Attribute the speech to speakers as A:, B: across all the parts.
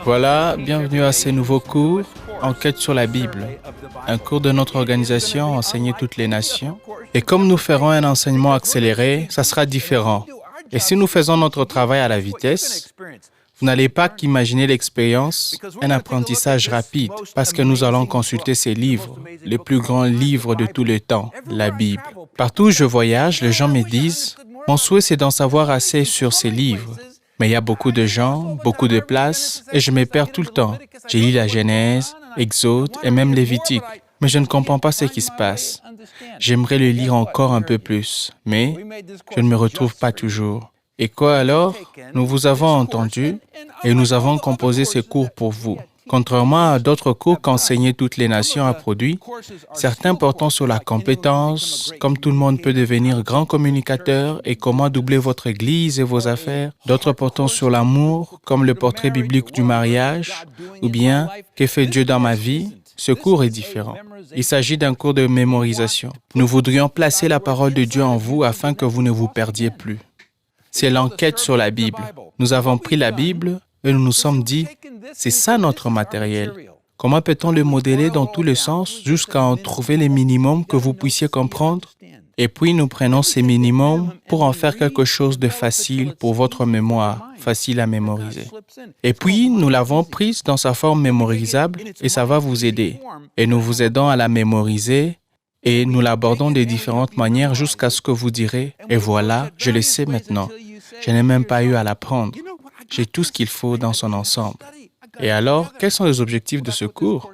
A: Voilà, bienvenue à ces nouveaux cours, Enquête sur la Bible, un cours de notre organisation Enseigner toutes les nations. Et comme nous ferons un enseignement accéléré, ça sera différent. Et si nous faisons notre travail à la vitesse, vous n'allez pas qu'imaginer l'expérience, un apprentissage rapide, parce que nous allons consulter ces livres, les plus grands livres de tous les temps, la Bible. Partout où je voyage, les gens me disent, mon souhait c'est d'en savoir assez sur ces livres. Mais il y a beaucoup de gens, beaucoup de places, et je me perds tout le temps. J'ai lu la Genèse, Exode et même Lévitique, mais je ne comprends pas ce qui se passe. J'aimerais le lire encore un peu plus, mais je ne me retrouve pas toujours. Et quoi alors? Nous vous avons entendu et nous avons composé ces cours pour vous. Contrairement à d'autres cours qu'Enseigner toutes les nations a produits, certains portant sur la compétence, comme tout le monde peut devenir grand communicateur et comment doubler votre église et vos affaires, d'autres portant sur l'amour, comme le portrait biblique du mariage, ou bien que fait Dieu dans ma vie, ce cours est différent. Il s'agit d'un cours de mémorisation. Nous voudrions placer la parole de Dieu en vous afin que vous ne vous perdiez plus. C'est l'enquête sur la Bible. Nous avons pris la Bible et nous nous sommes dit, c'est ça notre matériel. Comment peut-on le modeler dans tous les sens jusqu'à en trouver les minimums que vous puissiez comprendre? Et puis nous prenons ces minimums pour en faire quelque chose de facile pour votre mémoire, facile à mémoriser. Et puis nous l'avons prise dans sa forme mémorisable et ça va vous aider. Et nous vous aidons à la mémoriser et nous l'abordons de différentes manières jusqu'à ce que vous direz, et voilà, je le sais maintenant. Je n'ai même pas eu à l'apprendre. J'ai tout ce qu'il faut dans son ensemble. Et alors, quels sont les objectifs de ce cours?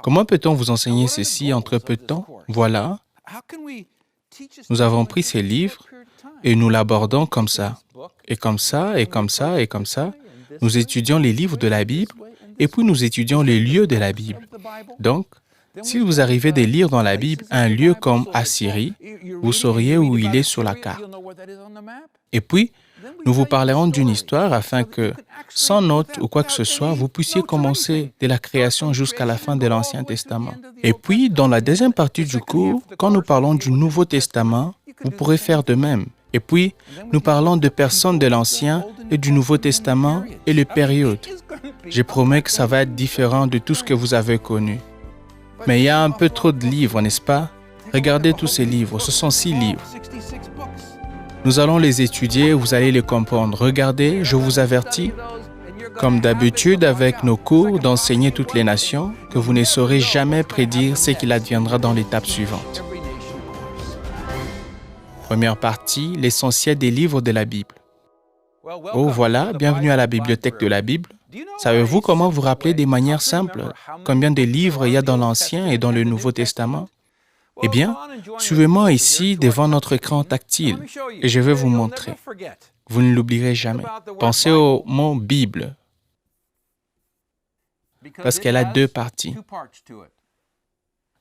A: Comment peut-on vous enseigner ceci en très peu de temps? Voilà. Nous avons pris ces livres et nous l'abordons comme ça. Et comme ça, et comme ça, et comme ça. Nous étudions les livres de la Bible et puis nous étudions les lieux de la Bible. Donc, si vous arrivez de lire dans la Bible un lieu comme Assyrie, vous sauriez où il est sur la carte. Et puis, nous vous parlerons d'une histoire afin que, sans note ou quoi que ce soit, vous puissiez commencer de la création jusqu'à la fin de l'Ancien Testament. Et puis, dans la deuxième partie du cours, quand nous parlons du Nouveau Testament, vous pourrez faire de même. Et puis, nous parlons de personnes de l'Ancien et du Nouveau Testament et les périodes. Je promets que ça va être différent de tout ce que vous avez connu. Mais il y a un peu trop de livres, n'est-ce pas? Regardez tous ces livres, ce sont 6 livres. Nous allons les étudier, vous allez les comprendre. Regardez, je vous avertis, comme d'habitude avec nos cours d'Enseigner toutes les nations, que vous ne saurez jamais prédire ce qu'il adviendra dans l'étape suivante. Première partie, l'essentiel des livres de la Bible. Oh voilà, bienvenue à la bibliothèque de la Bible. Savez-vous comment vous rappeler de manière simple combien de livres il y a dans l'Ancien et dans le Nouveau Testament? Eh bien, suivez-moi ici devant notre écran tactile et je vais vous montrer. Vous ne l'oublierez jamais. Pensez au mot Bible parce qu'elle a 2 parties.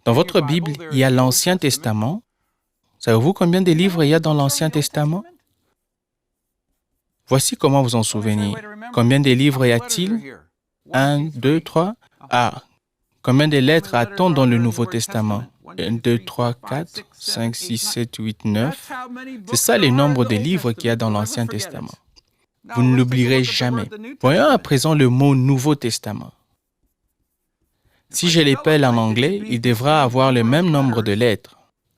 A: Dans votre Bible, il y a l'Ancien Testament. Savez-vous combien de livres il y a dans l'Ancien Testament? Voici comment vous en souvenir. Combien de livres y a-t-il? 1, 2, 3. Ah, combien de lettres a-t-on dans le Nouveau Testament? 1, 2, 3, 4, 5, 6, 7, 8, 9. C'est ça les nombres de livres qu'il y a dans l'Ancien Testament. Vous ne l'oublierez jamais. Voyons à présent le mot Nouveau Testament. Si je l'épelle en anglais, il devra avoir le même nombre de lettres.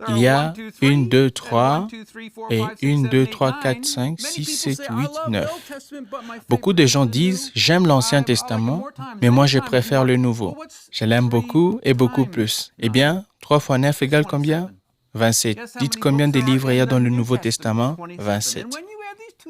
A: Il y a 1, 2, 3 et 1, 2, 3, 4, 5, 6, 7, 8, 9. Beaucoup de gens disent « J'aime l'Ancien Testament, mais moi je préfère le Nouveau. Je l'aime beaucoup et beaucoup plus. » Eh bien, 3 fois 9 égale combien? 27. Dites combien de livres il y a dans le Nouveau Testament? 27.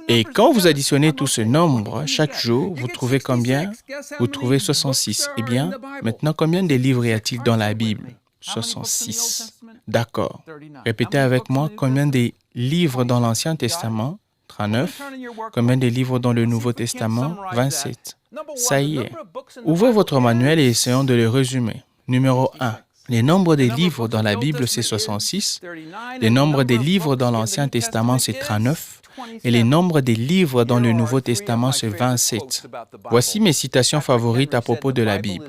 A: Et quand vous additionnez tout ce nombre, chaque jour, vous trouvez combien? Vous trouvez 66. Eh bien, maintenant, combien de livres y a-t-il dans la Bible? 66. D'accord. Répétez avec moi combien de livres dans l'Ancien Testament? 39. Combien de livres dans le Nouveau Testament? 27. Ça y est. Ouvrez votre manuel et essayons de le résumer. Numéro 1. Le nombre des livres dans la Bible, c'est 66. Le nombre des livres dans l'Ancien Testament, c'est 39. et le nombre des livres dans le Nouveau Testament, c'est 27. Voici mes citations favorites à propos de la Bible.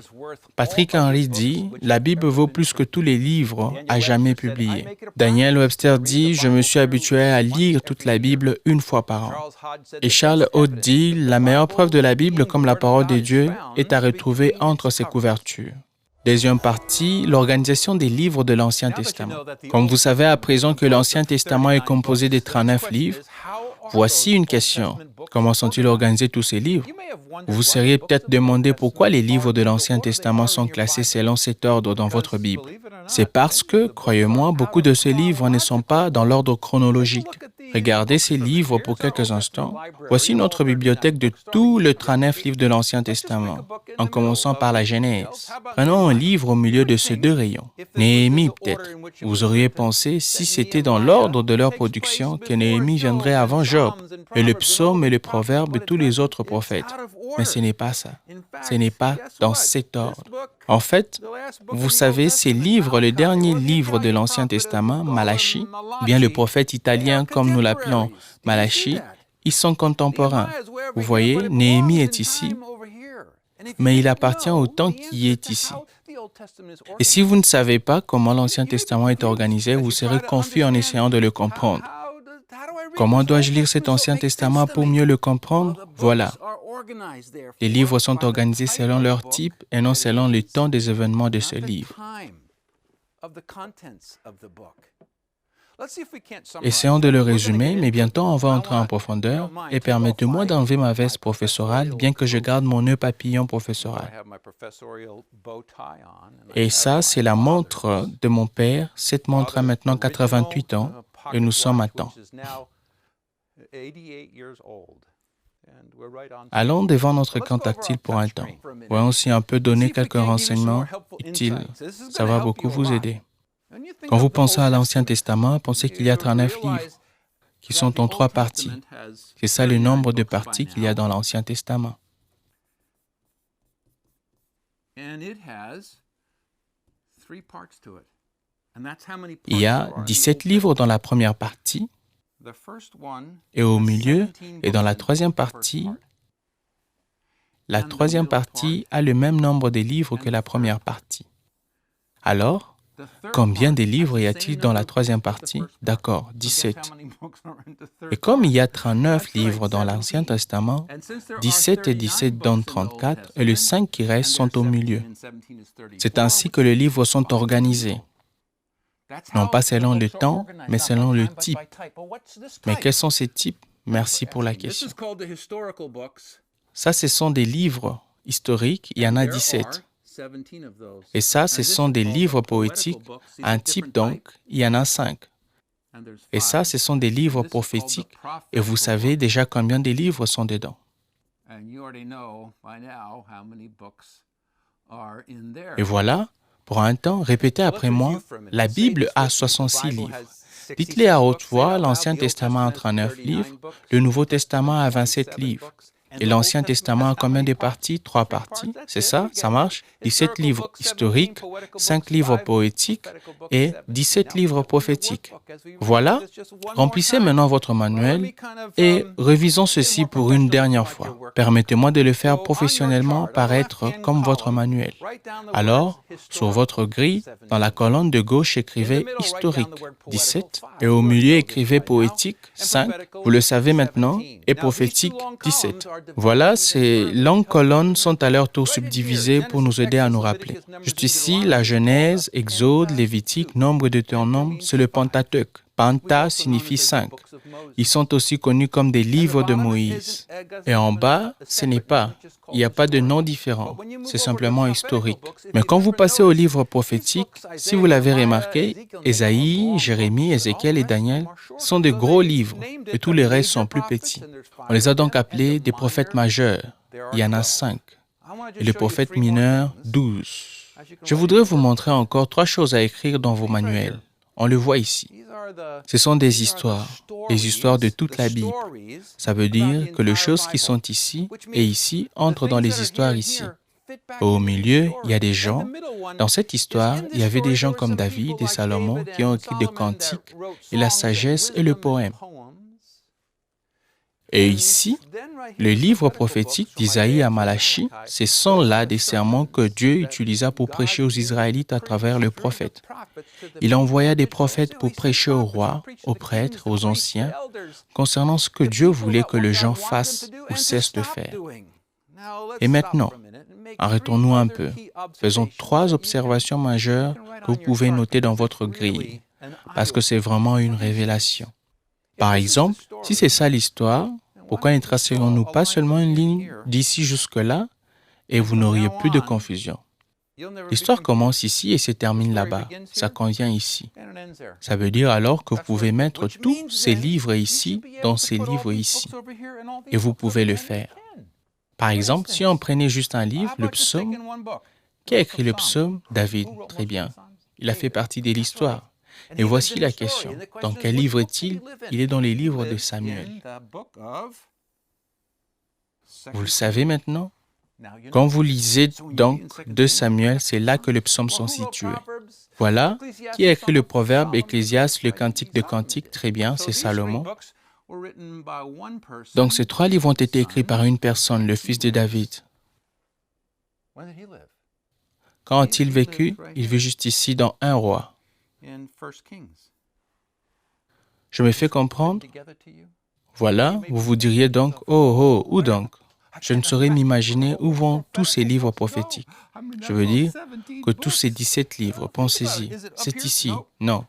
A: Patrick Henry dit « La Bible vaut plus que tous les livres à jamais publiés ». Daniel Webster dit « Je me suis habitué à lire toute la Bible une fois par an ». Et Charles Haute dit « La meilleure preuve de la Bible comme la parole de Dieu est à retrouver entre ses couvertures ». Deuxième partie, l'organisation des livres de l'Ancien Testament. Comme vous savez à présent que l'Ancien Testament est composé de 39 livres, voici une question. Comment sont-ils organisés tous ces livres? Vous vous seriez peut-être demandé pourquoi les livres de l'Ancien Testament sont classés selon cet ordre dans votre Bible. C'est parce que, croyez-moi, beaucoup de ces livres ne sont pas dans l'ordre chronologique. Regardez ces livres pour quelques instants. Voici notre bibliothèque de tous les 39 livres de l'Ancien Testament, en commençant par la Genèse. Prenons un livre au milieu de ces deux rayons. Néhémie, peut-être. Vous auriez pensé, si c'était dans l'ordre de leur production, que Néhémie viendrait avant Job, et le psaume et le proverbe et tous les autres prophètes. Mais ce n'est pas ça. Ce n'est pas dans cet ordre. En fait, vous savez, ces livres, le dernier livre de l'Ancien Testament, Malachie, bien le prophète italien comme nous l'appelons Malachie, ils sont contemporains. Vous voyez, Néhémie est ici, mais il appartient au temps qui est ici. Et si vous ne savez pas comment l'Ancien Testament est organisé, vous serez confus en essayant de le comprendre. Comment dois-je lire cet Ancien Testament pour mieux le comprendre? Voilà. Les livres sont organisés selon leur type et non selon le temps des événements de ce livre. Essayons de le résumer, mais bientôt on va entrer en profondeur et permettez-moi d'enlever ma veste professorale, bien que je garde mon nœud papillon professoral. Et ça, c'est la montre de mon père. Cette montre a maintenant 88 ans et nous sommes à temps. Allons devant notre écran tactile pour un temps. Voyons si on peut donner quelques renseignements utiles. Ça va beaucoup vous aider. Quand vous pensez à l'Ancien Testament, pensez qu'il y a 39 livres qui sont en 3 parties. C'est ça le nombre de parties qu'il y a dans l'Ancien Testament. Il y a 17 livres dans la première partie, et au milieu et dans la troisième partie a le même nombre de livres que la première partie. Alors, combien de livres y a-t-il dans la troisième partie? D'accord, 17. Et comme il y a 39 livres dans l'Ancien Testament, 17 et 17 donnent 34 et les 5 qui restent sont au milieu. C'est ainsi que les livres sont organisés. Non pas selon le temps, mais selon le type. Mais quels sont ces types? Merci pour la question. Ça, ce sont des livres historiques, il y en a 17. Et ça, ce sont des livres poétiques, un type donc, il y en a 5. Et ça, ce sont des livres prophétiques, et vous savez déjà combien de livres sont dedans. Et voilà, pour un temps, répétez après moi, la Bible a 66 livres. Dites-les à haute voix, l'Ancien Testament a 39 livres, le Nouveau Testament a 27 livres. Et l'Ancien Testament a combien de parties? 3 parties. C'est ça? Ça marche? 17 livres historiques, 5 livres poétiques et 17 livres prophétiques. Voilà. Remplissez maintenant votre manuel et révisons ceci pour une dernière fois. Permettez-moi de le faire professionnellement paraître comme votre manuel. Alors, sur votre grille, dans la colonne de gauche, écrivez « historique » 17 et au milieu, écrivez « poétique » 5. Vous le savez maintenant, et « prophétique » 17. Voilà, ces longues colonnes sont à leur tour subdivisées pour nous aider à nous rappeler. Juste ici, la Genèse, Exode, Lévitique, Nombre et Deutéronome, c'est le Pentateuque. Penta signifie 5. Ils sont aussi connus comme des livres de Moïse. Et en bas, ce n'est pas. Il n'y a pas de nom différent. C'est simplement historique. Mais quand vous passez aux livres prophétiques, si vous l'avez remarqué, Ésaïe, Jérémie, Ézéchiel et Daniel sont de gros livres et tous les restes sont plus petits. On les a donc appelés des prophètes majeurs. Il y en a 5. Et les prophètes mineurs, 12. Je voudrais vous montrer encore 3 choses à écrire dans vos manuels. On le voit ici. Ce sont des histoires, les histoires de toute la Bible. Ça veut dire que les choses qui sont ici et ici entrent dans les histoires ici. Au milieu, il y a des gens. Dans cette histoire, il y avait des gens comme David et Salomon qui ont écrit des cantiques et la sagesse et le poème. Et ici, le livre prophétique d'Isaïe à Malachie, ce sont là des sermons que Dieu utilisa pour prêcher aux Israélites à travers le prophète. Il envoya des prophètes pour prêcher aux rois, aux prêtres, aux anciens, concernant ce que Dieu voulait que les gens fassent ou cessent de faire. Et maintenant, arrêtons-nous un peu. Faisons 3 observations majeures que vous pouvez noter dans votre grille, parce que c'est vraiment une révélation. Par exemple, si c'est ça l'histoire, pourquoi ne tracerions-nous pas seulement une ligne d'ici jusque-là et vous n'auriez plus de confusion? L'histoire commence ici et se termine là-bas. Ça convient ici. Ça veut dire alors que vous pouvez mettre tous ces livres ici dans ces livres ici. Et vous pouvez le faire. Par exemple, si on prenait juste un livre, le psaume, qui a écrit le psaume? David. Très bien. Il a fait partie de l'histoire. Et voici la question. Dans quel livre est-il? Il est dans les livres de Samuel. Vous le savez maintenant? Quand vous lisez donc 2 Samuel, c'est là que les psaumes sont situés. Voilà, qui a écrit le proverbe, Ecclésiaste, le cantique de cantiques? Très bien, c'est Salomon. Donc ces 3 livres ont été écrits par une personne, le fils de David. Quand a-t-il vécu? Il vit juste ici dans 1 roi. Je me fais comprendre? Voilà, vous vous diriez donc, oh, où donc? Je ne saurais m'imaginer où vont tous ces livres prophétiques. Je veux dire que tous ces 17 livres, pensez-y, c'est ici. Non.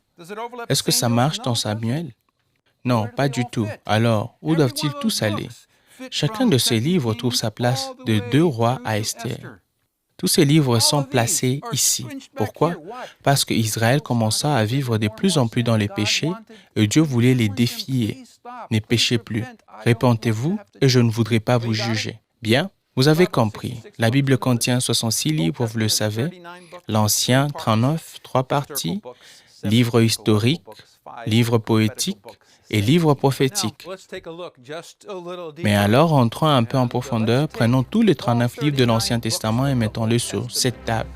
A: Est-ce que ça marche dans Samuel? Non, pas du tout. Alors, où doivent-ils tous aller? Chacun de ces livres trouve sa place de 2 rois à Esther. Tous ces livres sont placés ici. Pourquoi? Parce qu'Israël commença à vivre de plus en plus dans les péchés et Dieu voulait les défier. Ne péchez plus. Répentez-vous et je ne voudrais pas vous juger. Bien, vous avez compris. La Bible contient 66 livres, vous le savez. L'Ancien, 39, 3 parties. Livres historiques, livres poétiques et livres prophétiques. Mais alors, entrons un peu en profondeur, prenons tous les 39 livres de l'Ancien Testament et mettons-les sur cette table.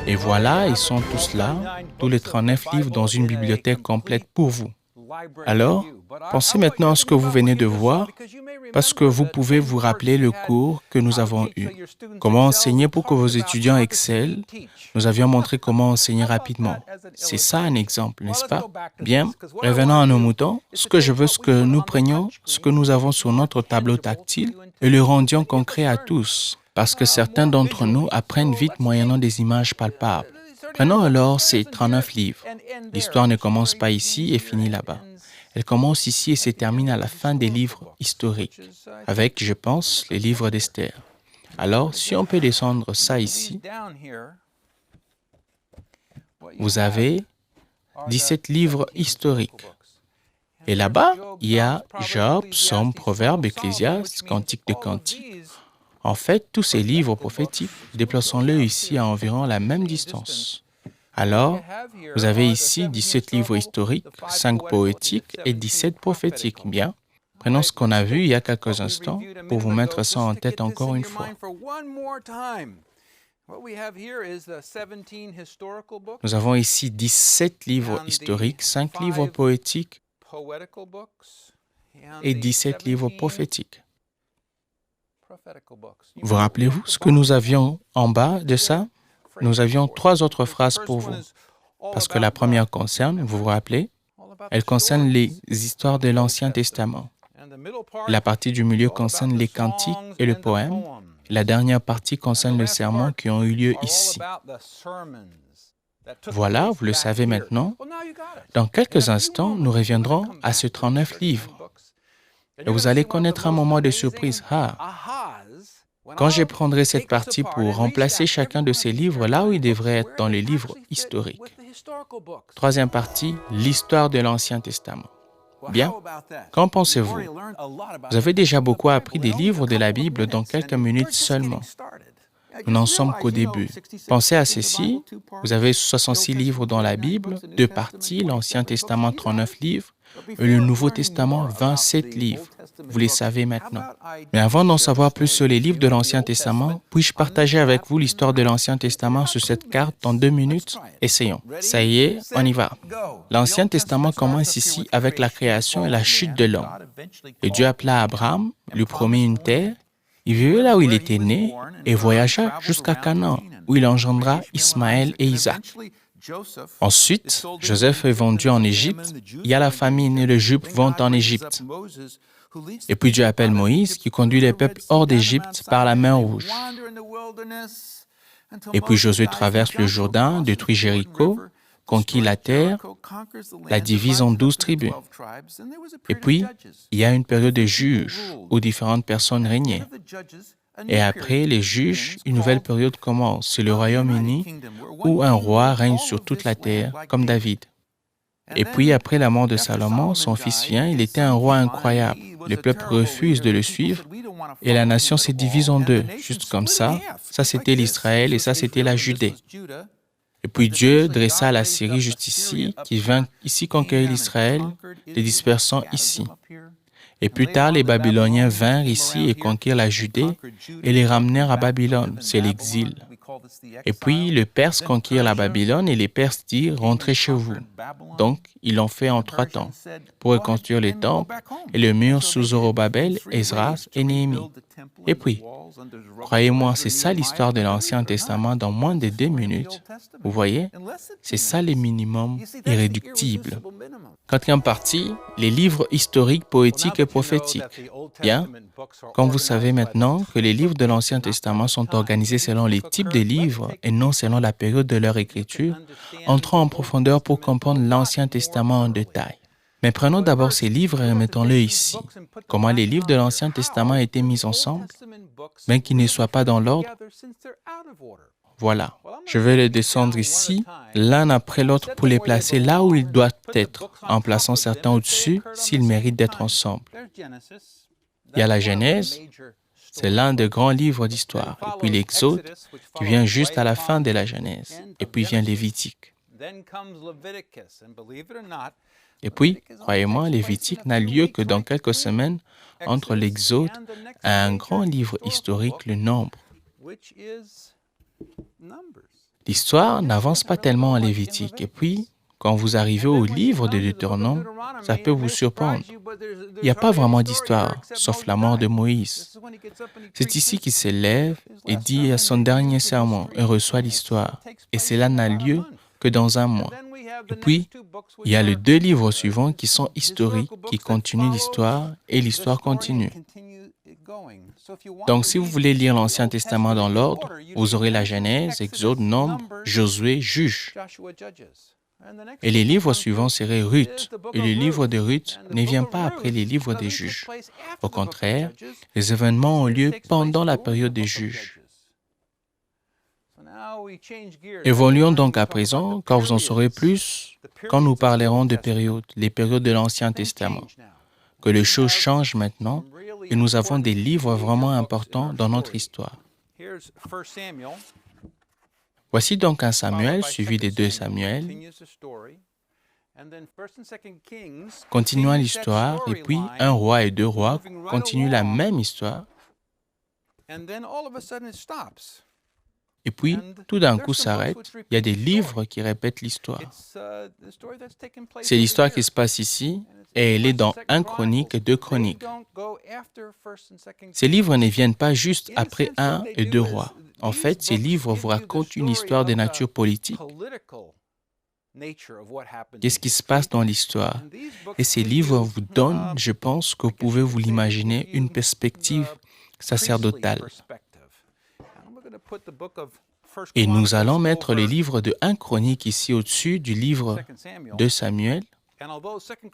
A: Et voilà, ils sont tous là, tous les 39 livres dans une bibliothèque complète pour vous. Alors, pensez maintenant à ce que vous venez de voir, parce que vous pouvez vous rappeler le cours que nous avons eu. Comment enseigner pour que vos étudiants excellent? Nous avions montré comment enseigner rapidement. C'est ça un exemple, n'est-ce pas? Bien, revenons à nos moutons. Ce que je veux, c'est que nous prenions ce que nous avons sur notre tableau tactile et le rendions concret à tous, parce que certains d'entre nous apprennent vite moyennant des images palpables. Prenons alors ces 39 livres. L'histoire ne commence pas ici et finit là-bas. Elle commence ici et se termine à la fin des livres historiques, avec, je pense, les livres d'Esther. Alors, si on peut descendre ça ici, vous avez 17 livres historiques. Et là-bas, il y a Job, Psaume, Proverbe, Ecclésiaste, Cantique de Cantiques. En fait, tous ces livres prophétiques, déplaçons-les ici à environ la même distance. Alors, vous avez ici 17 livres historiques, 5 poétiques et 17 prophétiques. Bien, prenons ce qu'on a vu il y a quelques instants pour vous mettre ça en tête encore une fois. Nous avons ici 17 livres historiques, 5 livres poétiques et 17 livres prophétiques. Vous rappelez-vous ce que nous avions en bas de ça? Nous avions 3 autres phrases pour vous. Parce que la première concerne, vous vous rappelez, elle concerne les histoires de l'Ancien Testament. La partie du milieu concerne les cantiques et le poème. La dernière partie concerne les sermons qui ont eu lieu ici. Voilà, vous le savez maintenant. Dans quelques instants, nous reviendrons à ce 39 livres. Et vous allez connaître un moment de surprise. Quand je prendrai cette partie pour remplacer chacun de ces livres là où il devrait être dans les livres historiques. Troisième partie, l'histoire de l'Ancien Testament. Bien, qu'en pensez-vous? Vous avez déjà beaucoup appris des livres de la Bible dans quelques minutes seulement. Nous n'en sommes qu'au début. Pensez à ceci, vous avez 66 livres dans la Bible, 2 parties, l'Ancien Testament 39 livres, et le Nouveau Testament 27 livres. Vous les savez maintenant. Mais avant d'en savoir plus sur les livres de l'Ancien Testament, puis-je partager avec vous l'histoire de l'Ancien Testament sur cette carte dans 2 minutes? Essayons. Ça y est, on y va. L'Ancien Testament commence ici avec la création et la chute de l'homme. Et Dieu appela Abraham, lui promit une terre. Il vivait là où il était né et voyagea jusqu'à Canaan, où il engendra Ismaël et Isaac. Ensuite, Joseph est vendu en Égypte. Il y a la famine et le jupe vont en Égypte. Et puis Dieu appelle Moïse qui conduit les peuples hors d'Égypte par la mer Rouge. Et puis Josué traverse le Jourdain, détruit Jéricho, conquit la terre, la divise en 12 tribus. Et puis, il y a une période de juges où différentes personnes régnaient. Et après les juges, une nouvelle période commence. C'est le Royaume-Uni où un roi règne sur toute la terre, comme David. Et puis, après la mort de Salomon, son fils vient, il était un roi incroyable. Le peuple refuse de le suivre et la nation se divise en deux, juste comme ça. Ça, c'était l'Israël et ça, c'était la Judée. Et puis Dieu dressa la Syrie juste ici, qui vint ici conquérir l'Israël, les dispersant ici. Et plus tard, les Babyloniens vinrent ici et conquirent la Judée et les ramenèrent à Babylone, c'est l'exil. Et puis, les Perses conquirent la Babylone et les Perses dirent « Rentrez chez vous ». Donc, ils l'ont fait en 3 temps, pour reconstruire les temples et le mur sous Zorobabel, Esdras et Néhémie. Et puis, croyez-moi, c'est ça l'histoire de l'Ancien Testament dans moins de 2 minutes. Vous voyez, c'est ça le minimum irréductible. 4e partie, les livres historiques, poétiques et prophétiques. Bien, comme vous savez maintenant que les livres de l'Ancien Testament sont organisés selon les types de livres et non selon la période de leur écriture, entrons en profondeur pour comprendre l'Ancien Testament en détail. Mais prenons d'abord ces livres et remettons-les ici. Comment les livres de l'Ancien Testament étaient mis ensemble, bien qu'ils ne soient pas dans l'ordre. Voilà, je vais les descendre ici, l'un après l'autre pour les placer là où ils doivent être, en plaçant certains au-dessus s'ils méritent d'être ensemble. Il y a la Genèse, c'est l'un des grands livres d'histoire, et puis l'Exode, qui vient juste à la fin de la Genèse, et puis vient Lévitique. Et puis, croyez-moi, Lévitique n'a lieu que dans quelques semaines entre l'Exode et un grand livre historique, le Nombre. L'histoire n'avance pas tellement en Lévitique. Et puis, quand vous arrivez au livre de Deutéronome, ça peut vous surprendre. Il n'y a pas vraiment d'histoire, sauf la mort de Moïse. C'est ici qu'il s'élève et dit à son dernier sermon et reçoit l'histoire. Et cela n'a lieu que dans 1 mois. Et puis, il y a les 2 livres suivants qui sont historiques, qui continuent l'histoire et l'histoire continue. Donc, si vous voulez lire l'Ancien Testament dans l'ordre, vous aurez la Genèse, Exode, Nombre, Josué, Juge. Et les livres suivants seraient Ruth. Et le livre de Ruth ne vient pas après les livres des Juges. Au contraire, les événements ont lieu pendant la période des Juges. Évoluons donc à présent, car vous en saurez plus quand nous parlerons de périodes, les périodes de l'Ancien Testament. Que les choses changent maintenant et nous avons des livres vraiment importants dans notre histoire. Voici donc 1 Samuel suivi de 2 Samuel. Continuons l'histoire et puis 1 roi et 2 rois continuent la même histoire. Et puis, tout d'un coup s'arrête. Il y a des livres qui répètent l'histoire. C'est l'histoire qui se passe ici et elle est dans 1 Chronique et 2 Chroniques. Ces livres ne viennent pas juste après 1 et 2 rois. En fait, ces livres vous racontent une histoire de nature politique. Qu'est-ce qui se passe dans l'histoire? Et ces livres vous donnent, je pense que vous pouvez vous l'imaginer, une perspective sacerdotale. Et nous allons mettre les livres de 1 Chronique ici au-dessus du livre de Samuel.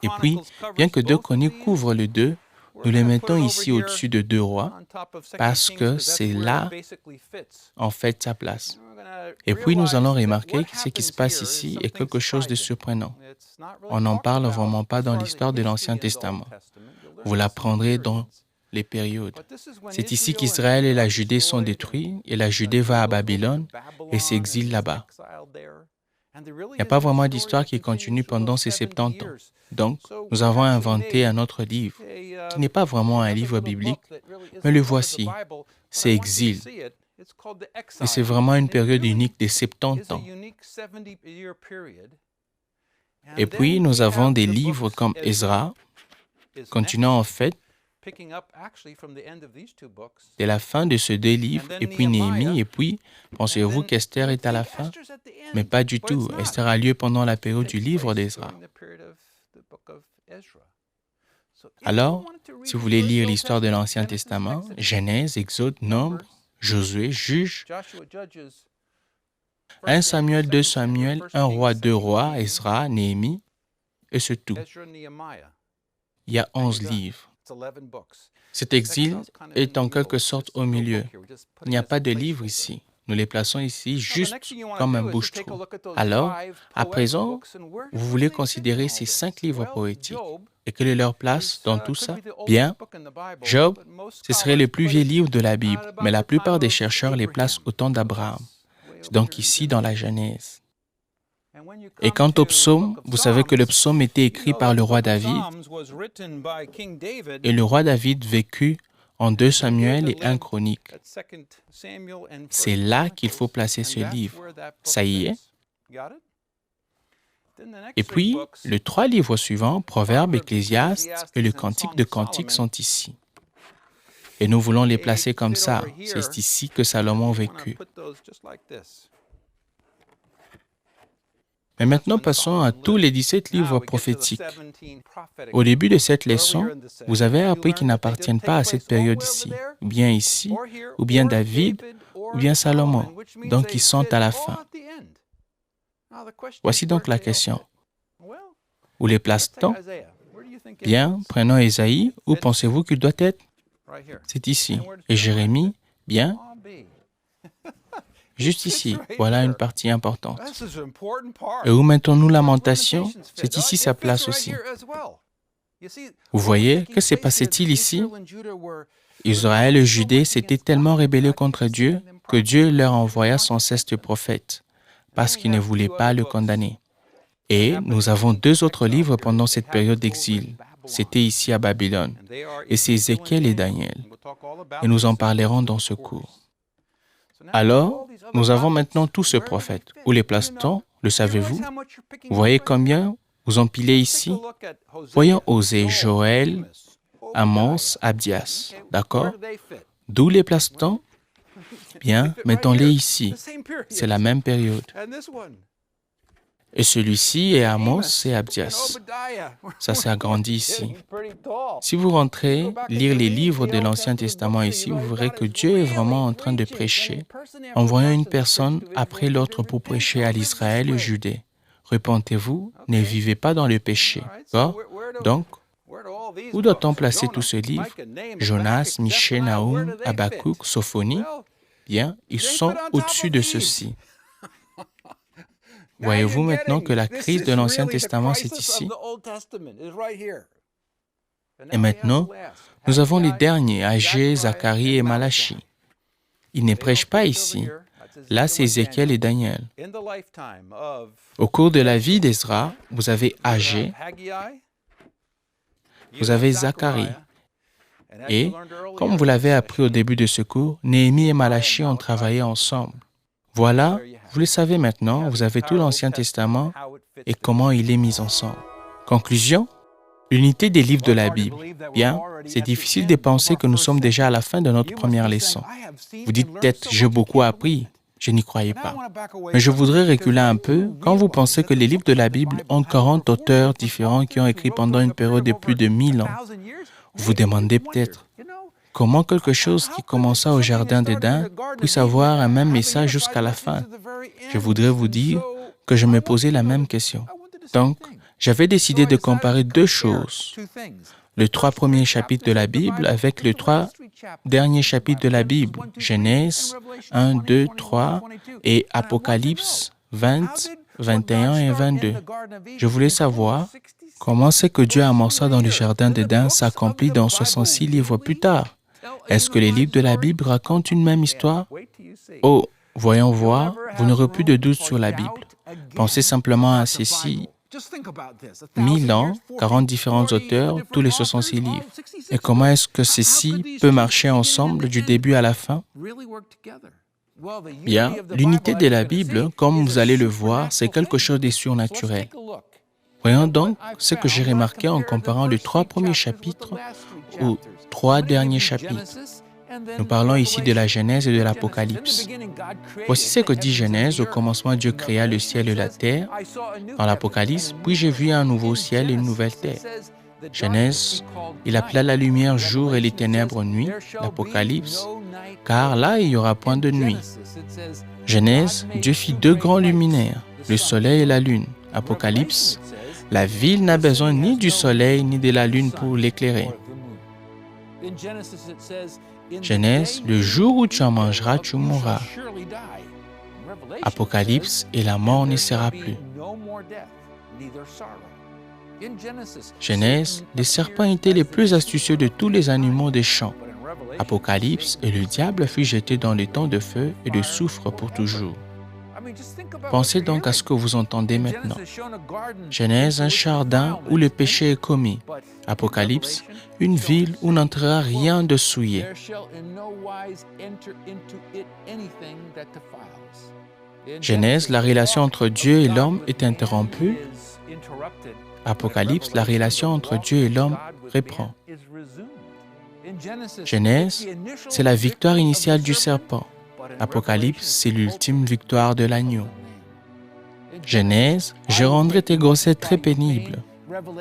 A: Et puis, bien que 2 Chroniques couvrent les 2, nous les mettons ici au-dessus de 2 rois parce que c'est là, en fait, sa place. Et puis, nous allons remarquer que ce qui se passe ici est quelque chose de surprenant. On n'en parle vraiment pas dans l'histoire de l'Ancien Testament. Vous l'apprendrez dans les périodes. C'est ici qu'Israël et la Judée sont détruits et la Judée va à Babylone et s'exile là-bas. Il n'y a pas vraiment d'histoire qui continue pendant ces 70 ans. Donc, nous avons inventé un autre livre, qui n'est pas vraiment un livre biblique, mais le voici, c'est Exil. Et c'est vraiment une période unique de 70 ans. Et puis, nous avons des livres comme Ezra, continuant en fait dès la fin de ces deux livres, et puis Néhémie, et puis, pensez-vous qu'Esther est à la fin? Mais pas du tout. Esther a lieu pendant la période du livre d'Ezra. Alors, si vous voulez lire l'histoire de l'Ancien Testament, Genèse, Exode, Nombre, Josué, Juge, 1 Samuel, 2 Samuel, 1 roi, 2 rois, Ezra, Néhémie, et c'est tout. Il y a 11 livres. Cet exil est en quelque sorte au milieu. Il n'y a pas de livre ici. Nous les plaçons ici juste comme un bouche-trou. Alors, à présent, vous voulez considérer ces 5 livres poétiques. Et quelle est leur place dans tout ça? Bien, Job, ce serait le plus vieux livre de la Bible, mais la plupart des chercheurs les placent au temps d'Abraham. C'est donc ici dans la Genèse. Et quant au psaume, vous savez que le psaume était écrit par le roi David, et le roi David vécut en 2 Samuel et 1 Chronique. C'est là qu'il faut placer ce livre. Ça y est. Et puis, les 3 livres suivants, Proverbes, Ecclésiaste et le Cantique de Cantiques sont ici. Et nous voulons les placer comme ça. C'est ici que Salomon vécut. Mais maintenant, passons à tous les 17 livres prophétiques. Au début de cette leçon, vous avez appris qu'ils n'appartiennent pas à cette période ici, ou bien ici, ou bien David, ou bien Salomon. Donc, ils sont à la fin. Voici donc la question. Où les place-t-on? Bien, prenons Ésaïe. Où pensez-vous qu'il doit être? C'est ici. Et Jérémie? Bien. Juste ici, voilà une partie importante. Et où mettons-nous Lamentation? C'est ici sa place aussi. Vous voyez, que se passait-il ici? Israël et Judée s'étaient tellement rébellés contre Dieu que Dieu leur envoya son cesse prophète, parce qu'ils ne voulaient pas le condamner. Et nous avons 2 autres livres pendant cette période d'exil. C'était ici à Babylone. Et c'est Ézéchiel et Daniel. Et nous en parlerons dans ce cours. Alors, nous avons maintenant tous ces prophètes. Où les place-t-on? Le savez-vous? Vous voyez combien vous empilez ici? Voyons Osée, Joël, Amos, Abdias. D'accord? D'où les place-t-on? Bien, mettons-les ici. C'est la même période. Et celui-ci est Amos et Abdias. Ça s'est agrandi ici. Si vous rentrez lire les livres de l'Ancien Testament ici, vous verrez que Dieu est vraiment en train de prêcher, envoyant une personne après l'autre pour prêcher à l'Israël et Judée. Repentez-vous, ne vivez pas dans le péché. Donc, où doit-on placer tous ces livres? Jonas, Michée, Nahum, Habakkuk, Sophonie? Bien, ils sont au-dessus de ceux-ci. Voyez-vous maintenant que la crise de l'Ancien Testament, c'est ici? Et maintenant, nous avons les derniers, Agé, Zacharie et Malachie. Ils ne prêchent pas ici. Là, c'est Ézéchiel et Daniel. Au cours de la vie d'Ezra, vous avez Agé, vous avez Zacharie. Et, comme vous l'avez appris au début de ce cours, Néhémie et Malachie ont travaillé ensemble. Voilà, vous le savez maintenant, vous avez tout l'Ancien Testament et comment il est mis ensemble. Conclusion, l'unité des livres de la Bible. Bien, c'est difficile de penser que nous sommes déjà à la fin de notre première leçon. Vous dites peut-être, j'ai beaucoup appris. Je n'y croyais pas. Mais je voudrais reculer un peu quand vous pensez que les livres de la Bible ont 40 auteurs différents qui ont écrit pendant une période de plus de 1000 ans. Vous vous demandez peut-être, comment quelque chose qui commença au Jardin d'Éden puisse avoir un même message jusqu'à la fin? Je voudrais vous dire que je me posais la même question. Donc, j'avais décidé de comparer 2 choses. Les 3 premiers chapitres de la Bible avec les 3 derniers chapitres de la Bible, Genèse 1, 2, 3 et Apocalypse 20, 21 et 22. Je voulais savoir comment c'est que Dieu amorça dans le jardin d'Éden s'accomplit dans 66 livres plus tard. Est-ce que les livres de la Bible racontent une même histoire? Oh, voyons voir, vous n'aurez plus de doute sur la Bible. Pensez simplement à ceci. 1000 ans, 40 différents auteurs, tous les 66 livres. Et comment est-ce que ceci peut marcher ensemble du début à la fin? Bien, l'unité de la Bible, comme vous allez le voir, c'est quelque chose de surnaturel. Voyons donc ce que j'ai remarqué en comparant les 3 premiers chapitres aux 3 derniers chapitres. Nous parlons ici de la Genèse et de l'Apocalypse. Voici ce que dit Genèse. Au commencement, Dieu créa le ciel et la terre. Dans l'Apocalypse, puis j'ai vu un nouveau ciel et une nouvelle terre. Genèse, il appela la lumière jour et les ténèbres nuit. L'Apocalypse, car là, il n'y aura point de nuit. Genèse, Dieu fit 2 grands luminaires, le soleil et la lune. Apocalypse, la ville n'a besoin ni du soleil ni de la lune pour l'éclairer. Genèse, le jour où tu en mangeras, tu mourras. Apocalypse, et la mort ne sera plus. Genèse, les serpents étaient les plus astucieux de tous les animaux des champs. Apocalypse, et le diable fut jeté dans les temps de feu et de soufre pour toujours. Pensez donc à ce que vous entendez maintenant. Genèse, un jardin où le péché est commis. Apocalypse, une ville où n'entrera rien de souillé. Genèse, la relation entre Dieu et l'homme est interrompue. Apocalypse, la relation entre Dieu et l'homme reprend. Genèse, c'est la victoire initiale du serpent. Apocalypse, c'est l'ultime victoire de l'agneau. Genèse, je rendrai tes grossesses très pénibles.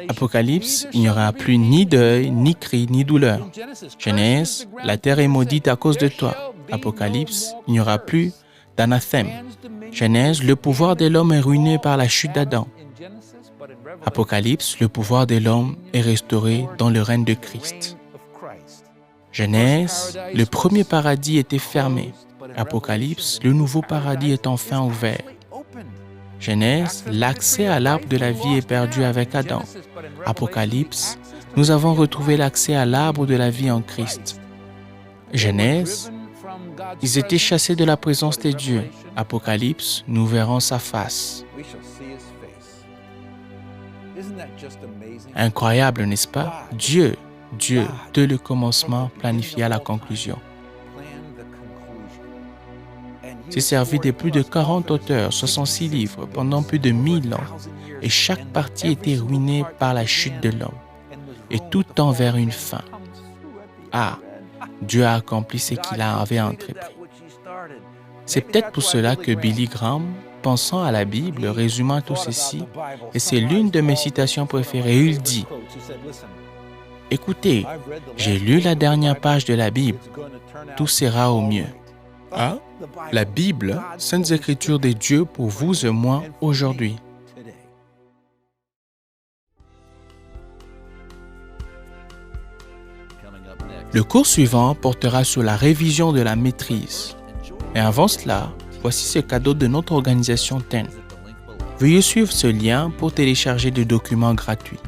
A: Apocalypse, il n'y aura plus ni deuil, ni cri, ni douleur. Genèse, la terre est maudite à cause de toi. Apocalypse, il n'y aura plus d'anathème. Genèse, le pouvoir de l'homme est ruiné par la chute d'Adam. Apocalypse, le pouvoir de l'homme est restauré dans le règne de Christ. Genèse, le premier paradis était fermé. Apocalypse, le nouveau paradis est enfin ouvert. Genèse, l'accès à l'arbre de la vie est perdu avec Adam. Apocalypse, nous avons retrouvé l'accès à l'arbre de la vie en Christ. Genèse, ils étaient chassés de la présence de Dieu. Apocalypse, nous verrons sa face. Incroyable, n'est-ce pas? Dieu, dès le commencement, planifia la conclusion. S'est servi de plus de 40 auteurs, 66 livres, pendant plus de 1000 ans, et chaque partie était ruinée par la chute de l'homme, et tout tend vers une fin. Ah, Dieu a accompli ce qu'il avait entrepris. C'est peut-être pour cela que Billy Graham, pensant à la Bible, résumant tout ceci, et c'est l'une de mes citations préférées, il dit « Écoutez, j'ai lu la dernière page de la Bible, tout sera au mieux. » Ah, la Bible, saintes écritures de Dieu pour vous et moi aujourd'hui. Le cours suivant portera sur la révision de la maîtrise. Mais avant cela, voici ce cadeau de notre organisation TEN. Veuillez suivre ce lien pour télécharger des documents gratuits.